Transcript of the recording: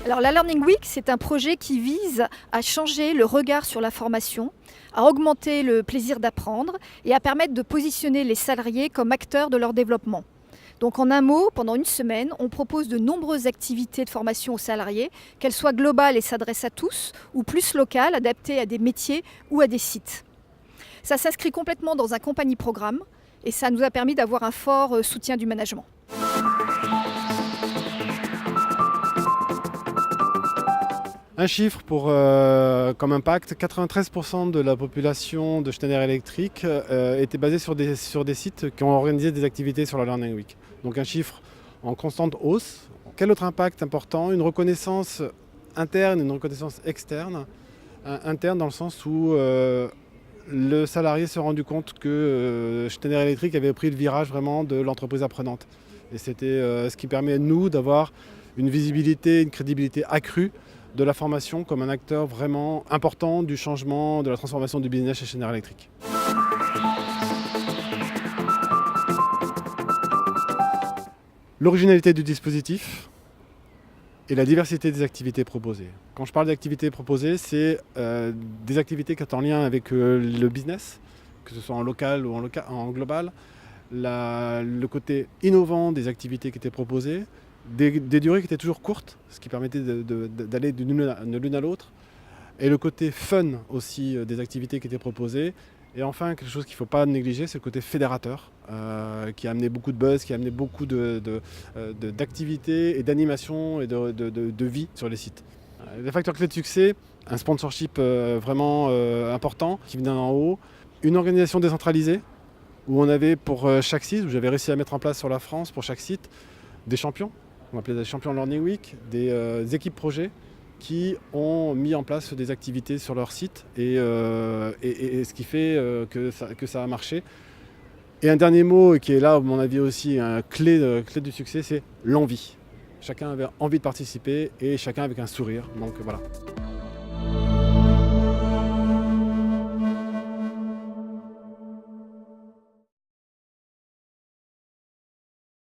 Alors la Learning Week, c'est un projet qui vise à changer le regard sur la formation, à augmenter le plaisir d'apprendre et à permettre de positionner les salariés comme acteurs de leur développement. Donc en un mot, pendant une semaine, on propose de nombreuses activités de formation aux salariés, qu'elles soient globales et s'adressent à tous, ou plus locales, adaptées à des métiers ou à des sites. Ça s'inscrit complètement dans un compagnie programme et ça nous a permis d'avoir un fort soutien du management. Un chiffre comme impact, 93% de la population de Schneider Electric était basée sur des sites qui ont organisé des activités sur la Learning Week. Donc un chiffre en constante hausse. Quel autre impact important? Une reconnaissance interne, une reconnaissance externe. Interne dans le sens où le salarié s'est rendu compte que Schneider Electric avait pris le virage vraiment de l'entreprise apprenante. Et c'était ce qui permet à nous d'avoir une visibilité, une crédibilité accrue de la formation comme un acteur vraiment important du changement, de la transformation du business chez Schneider Electric. L'originalité du dispositif et la diversité des activités proposées. Quand je parle d'activités proposées, c'est des activités qui sont en lien avec le business, que ce soit en local ou en global, le côté innovant des activités qui étaient proposées, des durées qui étaient toujours courtes, ce qui permettait d'aller de l'une à l'autre, et le côté fun aussi des activités qui étaient proposées. Et enfin, quelque chose qu'il ne faut pas négliger, c'est le côté fédérateur, qui a amené beaucoup de buzz, qui a amené beaucoup d'activités et d'animation et de vie sur les sites. Les facteurs clés de succès, un sponsorship vraiment important qui venait d'en haut, une organisation décentralisée, où on avait pour chaque site, où j'avais réussi à mettre en place sur la France, pour chaque site, des champions. On appelait des champions Learning Week, des équipes projets qui ont mis en place des activités sur leur site et ce qui fait que ça a marché. Et un dernier mot qui est là, à mon avis aussi, un clé du succès, c'est l'envie. Chacun avait envie de participer et chacun avec un sourire. Donc voilà.